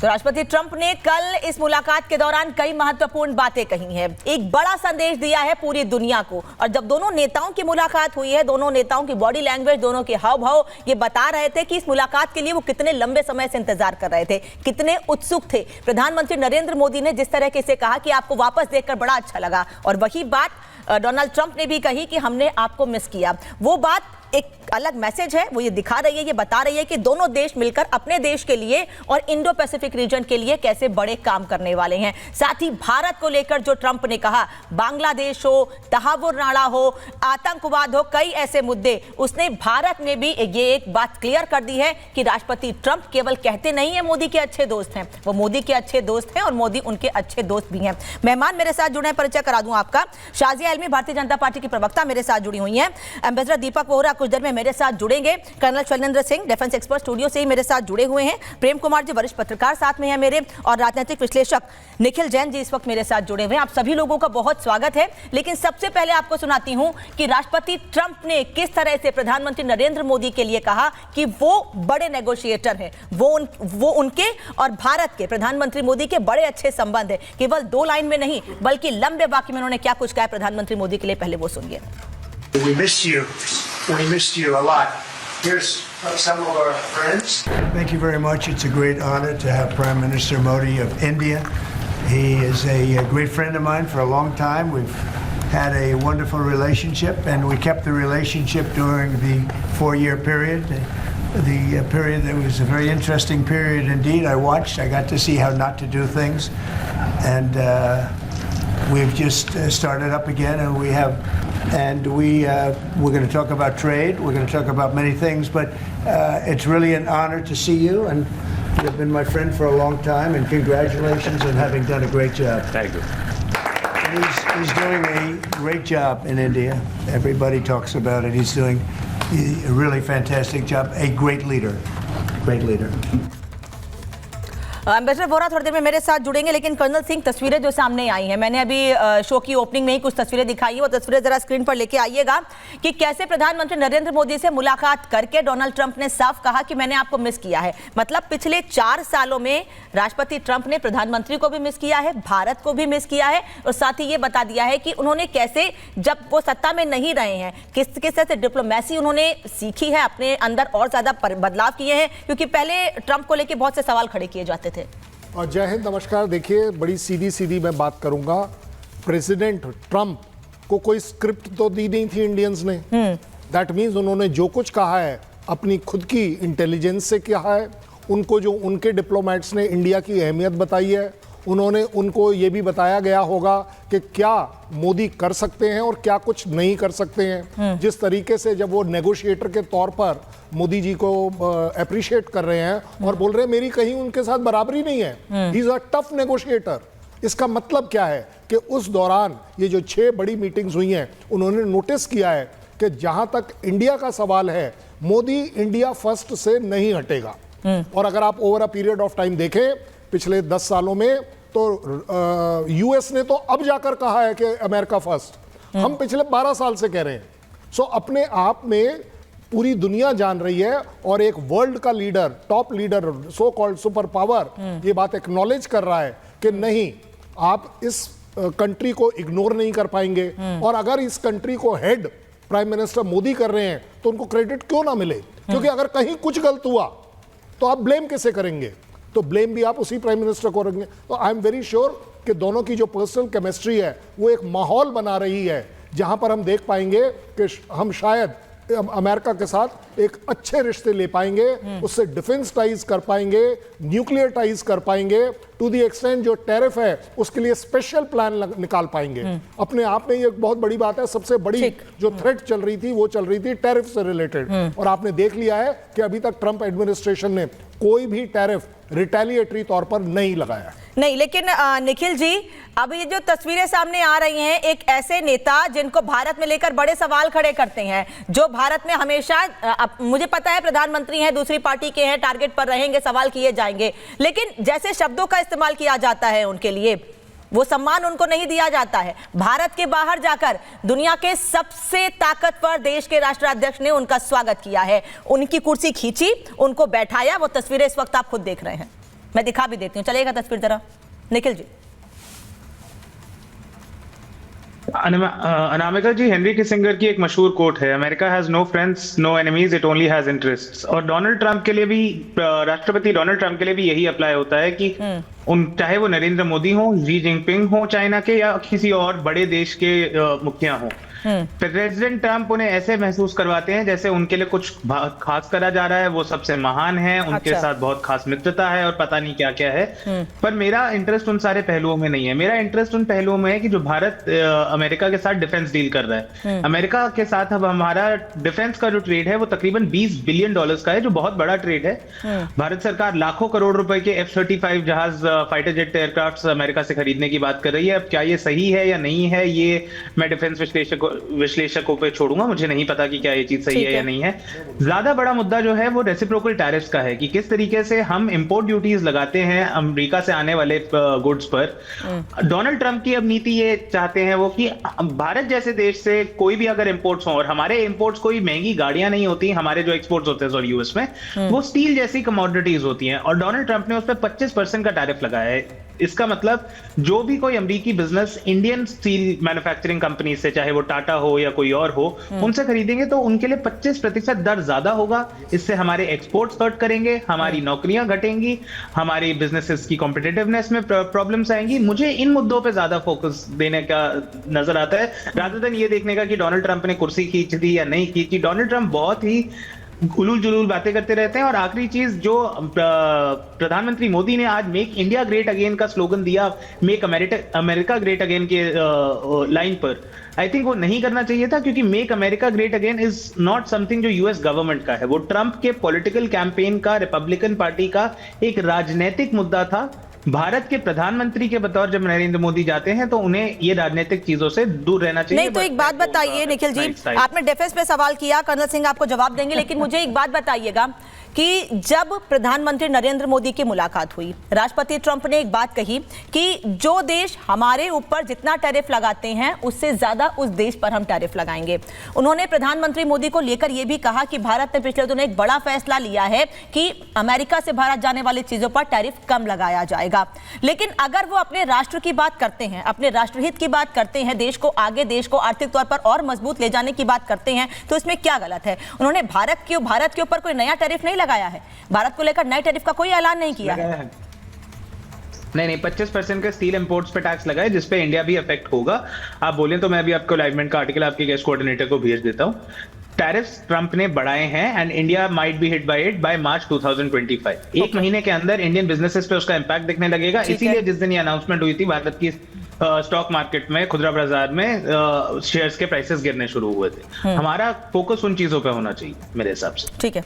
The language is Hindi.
तो राष्ट्रपति ट्रंप ने कल इस मुलाकात के दौरान कई महत्वपूर्ण बातें कही हैं। एक बड़ा संदेश दिया है पूरी दुनिया को। और जब दोनों नेताओं की मुलाकात हुई है, दोनों नेताओं की बॉडी लैंग्वेज, दोनों के हाव भाव ये बता रहे थे कि इस मुलाकात के लिए वो कितने लंबे समय से इंतजार कर रहे थे, कितने उत्सुक थे। प्रधानमंत्री नरेंद्र मोदी ने जिस तरह से कहा कि आपको वापस देखकर बड़ा अच्छा लगा, और वही बात डोनाल्ड ट्रंप ने भी कही कि हमने आपको मिस किया। वो बात एक अलग मैसेज है, वो ये दिखा रही है, ये बता रही है कि दोनों देश मिलकर अपने देश के लिए और इंडो पैसिफिक रीजन के लिए कैसे बड़े काम करने वाले हैं। साथ ही भारत को लेकर जो ट्रंप ने कहा, बांग्लादेश हो, तहावुर नाड़ा हो, आतंकवाद हो, कई ऐसे मुद्दे, उसने भारत में भी ये एक बात क्लियर कर दी है कि राष्ट्रपति ट्रंप केवल कहते नहीं है मोदी के अच्छे दोस्त हैं, वो मोदी के अच्छे दोस्त हैं और मोदी उनके अच्छे दोस्त भी हैं। मेहमान मेरे साथ जुड़े हैं, परिचय करा दूं आपका। शाजिया इल्मी भारतीय जनता पार्टी की प्रवक्ता मेरे साथ जुड़ी हुई हैं। एम्बेसडर दीपक वोहरा कुछ देर में मेरे साथ जुड़ेंगे। Colonel Shailendra Singh defence expert studio से ही मेरे साथ जुड़े हुए हैं। प्रेम कुमार जी वरिष्ठ पत्रकार साथ में हैं मेरे, और राजनीतिक विश्लेषक निखिल जैन जी इस वक्त मेरे साथ जुड़े हुए हैं। आप सभी लोगों का बहुत स्वागत है। लेकिन सबसे पहले आपको सुनाती हूं कि राष्ट्रपति ट्रंप ने किस तरह से प्रधानमंत्री नरेंद्र मोदी के लिए कहा कि वो बड़े नेगोशिएटर हैं, वो उनके और भारत के प्रधानमंत्री मोदी के बड़े अच्छे संबंध है। केवल दो लाइन में नहीं बल्कि लंबे वाक्य में उन्होंने क्या कुछ कहा प्रधानमंत्री मोदी के लिए, पहले वो सुनिए। We missed you a lot. Here's some of our friends. Thank you very much. It's a great honor to have Prime Minister Modi of India. He is a great friend of mine for a long time. We've had a wonderful relationship, and we kept the relationship during the 4-year period. The period that was a very interesting period indeed. I watched. I got to see how not to do things, and we've just started up again, and we're going to talk about trade. We're going to talk about many things, but it's really an honor to see you, and you've been my friend for a long time, and congratulations on having done a great job. Thank you. He's doing a great job in India. Everybody talks about it. He's doing a really fantastic job. A great leader. Great leader. Ambassador Vohra थोड़ी देर में मेरे साथ जुड़ेंगे, लेकिन कर्नल सिंह, तस्वीरें जो सामने आई हैं, मैंने अभी शो की ओपनिंग में ही कुछ तस्वीरें दिखाई है, वो तस्वीरें जरा स्क्रीन पर लेके आइएगा कि कैसे प्रधानमंत्री नरेंद्र मोदी से मुलाकात करके डोनाल्ड ट्रंप ने साफ कहा कि मैंने आपको मिस किया है। मतलब पिछले 4 सालों में राष्ट्रपति ट्रंप ने प्रधानमंत्री को भी मिस किया है, भारत को भी मिस किया है, और साथ ही ये बता दिया है कि उन्होंने कैसे, जब वो सत्ता में नहीं रहे हैं, किस तरह से डिप्लोमेसी उन्होंने सीखी है, अपने अंदर और ज्यादा बदलाव किए हैं, क्योंकि पहले ट्रंप को लेकर बहुत से सवाल खड़े किए जाते थे। और जय हिंद, नमस्कार। देखिए, बड़ी सीधी मैं बात करूंगा। प्रेसिडेंट ट्रंप को कोई स्क्रिप्ट तो दी नहीं थी इंडियंस ने। दैट मीन्स उन्होंने जो कुछ कहा है अपनी खुद की इंटेलिजेंस से कहा है। उनको जो उनके डिप्लोमेट्स ने इंडिया की अहमियत बताई है, उनको ये भी बताया गया होगा कि क्या मोदी कर सकते हैं और क्या कुछ नहीं कर सकते हैं। जिस तरीके से जब वो नेगोशिएटर के तौर पर मोदी जी को अप्रिशिएट कर रहे हैं और बोल रहे हैं मेरी कहीं उनके साथ बराबरी नहीं है, he is a tough negotiator. इसका मतलब क्या है कि उस दौरान ये जो 6 बड़ी मीटिंग्स हुई हैं, उन्होंने नोटिस किया है कि जहां तक इंडिया का सवाल है, मोदी इंडिया फर्स्ट से नहीं हटेगा। और अगर आप over a period of time देखें पिछले 10 सालों में, तो यूएस ने तो अब जाकर कहा है कि अमेरिका फर्स्ट। हम पिछले 12 साल से कह रहे हैं। सो अपने आप में पूरी दुनिया जान रही है, और एक वर्ल्ड का leader, top leader, so called super power, ये बात एक्नॉलेज कर रहा है कि नहीं, आप इस कंट्री को इग्नोर नहीं कर पाएंगे। और अगर इस कंट्री को हेड प्राइम मिनिस्टर मोदी कर रहे हैं तो उनको क्रेडिट क्यों ना मिले? क्योंकि अगर कहीं कुछ गलत हुआ तो आप ब्लेम कैसे करेंगे? तो ब्लेम भी आप उसी प्राइम मिनिस्टर को करेंगे। तो आई एम वेरी श्योर कि दोनों की जो पर्सनल केमिस्ट्री है वो एक माहौल बना रही है जहां पर हम देख पाएंगे कि हम शायद अमेरिका के साथ एक अच्छे रिश्ते ले पाएंगे, उससे डिफेंस टाइज कर पाएंगे, न्यूक्लियर टाइज कर पाएंगे, टू दी एक्सटेंट जो टैरिफ है उसके लिए स्पेशल प्लान निकाल पाएंगे। अपने आप में ये बहुत बड़ी बात है। सबसे बड़ी जो थ्रेट चल रही थी वो चल रही थी टैरिफ से रिलेटेड, और आपने देख लिया है कि अभी तक ट्रंप एडमिनिस्ट्रेशन ने कोई भी टैरिफ रिटेलिएटरी तौर पर नहीं लगाया नहीं। लेकिन निखिल जी, अब ये जो तस्वीरें सामने आ रही हैं, एक ऐसे नेता जिनको भारत में लेकर बड़े सवाल खड़े करते हैं, जो भारत में हमेशा, मुझे पता है प्रधानमंत्री हैं, दूसरी पार्टी के हैं, टारगेट पर रहेंगे, सवाल किए जाएंगे, लेकिन जैसे शब्दों का इस्तेमाल किया जाता है उनके लिए, वो सम्मान उनको नहीं दिया जाता है। भारत के बाहर जाकर दुनिया के सबसे ताकतवर देश के राष्ट्राध्यक्ष ने उनका स्वागत किया है, उनकी कुर्सी खींची, उनको बैठाया। वो तस्वीरें इस वक्त आप खुद देख रहे हैं। मैं दिखा भी देती हूँ, चलेगा तस्वीर जरा निखिल जी। अनामिका जी, हेनरी किसिंगर की एक मशहूर कोट है, America has no friends no enemies, it only has interests. और डोनाल्ड ट्रंप के लिए भी, राष्ट्रपति डोनाल्ड ट्रंप के लिए भी यही अप्लाई होता है कि चाहे वो नरेंद्र मोदी हो, शी जिनपिंग हो चाइना के, या किसी और बड़े देश के मुखिया हो, प्रेसिडेंट ट्रंप उन्हें ऐसे महसूस करवाते हैं जैसे उनके लिए कुछ खास करा जा रहा है, वो सबसे महान है, उनके साथ बहुत खास मित्रता है और पता नहीं क्या क्या है। पर मेरा इंटरेस्ट उन सारे पहलुओं में नहीं है। मेरा इंटरेस्ट उन पहलुओं में है कि जो भारत अमेरिका के साथ डिफेंस डील कर रहा है, अमेरिका के साथ अब हमारा डिफेंस का जो ट्रेड है वो तकरीबन $20 बिलियन का है, जो बहुत बड़ा ट्रेड है। भारत सरकार लाखों करोड़ रुपए के F-35 जहाज, फाइटर जेट एयरक्राफ्ट अमेरिका से खरीदने की बात कर रही है। अब क्या ये सही है या नहीं है, ये मैं डिफेंस विश्लेषकों पे छोड़ूंगा, मुझे नहीं पता कि क्या ये चीज सही है या नहीं है। ज्यादा बड़ा मुद्दा जो है वो रेसिप्रोकल टैरिफ्स का है कि किस तरीके से हम इंपोर्ट ड्यूटीज लगाते हैं अमेरिका से आने वाले गुड्स पर। डोनाल्ड ट्रंप की अब नीति ये चाहते हैं वो कि भारत जैसे देश से कोई भी अगर इंपोर्ट्स हो, और हमारे इंपोर्ट्स कोई महंगी गाड़ियां नहीं होती, हमारे जो एक्सपोर्ट्स होते हैं सॉरी यूएस में, वो स्टील जैसी कमोडिटीज होती हैं, और डोनाल्ड ट्रंप ने उस पर 25% का टैरिफ लगाया है। इसका मतलब जो भी कोई अमेरिकी business Indian steel manufacturing company से, चाहे वो टाटा हो या कोई और हो, उनसे खरीदेंगे तो उनके लिए 25% दर ज्यादा होगा। इससे हमारे एक्सपोर्ट्स हर्ट करेंगे, हमारी नौकरियां घटेंगी, हमारी बिजनेसेस की कॉम्पिटिटिवनेस में प्रॉब्लम्स आएंगी। मुझे इन मुद्दों पे ज्यादा फोकस देने का नजर आता है, रादर देन ये देखने का कि डोनाल्ड ट्रंप ने कुर्सी खींच दी या नहीं खींची। डोनाल्ड ट्रंप बहुत ही उलूल जुलूल बातें करते रहते हैं। और आखिरी चीज, जो प्रधानमंत्री मोदी ने आज मेक इंडिया ग्रेट अगेन का स्लोगन दिया, मेक अमेरिका ग्रेट अगेन के लाइन पर, आई थिंक वो नहीं करना चाहिए था, क्योंकि make America great again is not something जो यूएस गवर्नमेंट का है, वो ट्रंप के पॉलिटिकल कैंपेन का, रिपब्लिकन पार्टी का एक राजनीतिक मुद्दा था। भारत के प्रधानमंत्री के बतौर जब नरेंद्र मोदी जाते हैं तो उन्हें ये राजनीतिक चीजों से दूर रहना चाहिए। नहीं तो एक बात बताइए निखिल जी, आपने डिफेंस पे सवाल किया, कर्नल सिंह आपको जवाब देंगे, लेकिन मुझे एक बात बताइएगा कि जब प्रधानमंत्री नरेंद्र मोदी की मुलाकात हुई, राष्ट्रपति ट्रंप ने एक बात कही कि जो देश हमारे ऊपर जितना टैरिफ लगाते हैं उससे ज्यादा उस देश पर हम टैरिफ लगाएंगे। उन्होंने प्रधानमंत्री मोदी को लेकर यह भी कहा कि भारत ने पिछले दिनों एक बड़ा फैसला लिया है कि अमेरिका से भारत जाने वाली चीजों पर टैरिफ कम लगाया जाएगा। लेकिन अगर वो अपने राष्ट्र की बात करते हैं, अपने राष्ट्रहित की बात करते हैं, देश को आगे, देश को आर्थिक तौर पर और मजबूत ले जाने की बात करते हैं, तो इसमें क्या गलत है? उन्होंने भारत के ऊपर कोई नया टैरिफ नहीं लगाया है, भारत को लेकर नए टैरिफ का कोई ऐलान नहीं किया है। नहीं 25% के स्टील इंपोर्ट्स पे टैक्स लगा है, जिसपे इंडिया भी अफेक्ट होगा। आप बोलें तो मैं अभी आपको लाइवमेंट का आर्टिकल आपके गेस्ट कोऑर्डिनेटर को भेज देता हूं। टैरिफ्स ट्रंप ने बढ़ाए हैं and India might be hit by it by March 2025। एक महीने के अंदर इंडियन बिजनेसेस पे उसका इंपैक्ट दिखने लगेगा। इसीलिए जिस दिन ये अनाउंसमेंट हुई थी, भारत की स्टॉक मार्केट में, खुदरा बाजार में शेयर्स के प्राइसेस गिरने शुरू हुए थे। हमारा फोकस उन चीजों पे होना चाहिए मेरे हिसाब से। ठीक है।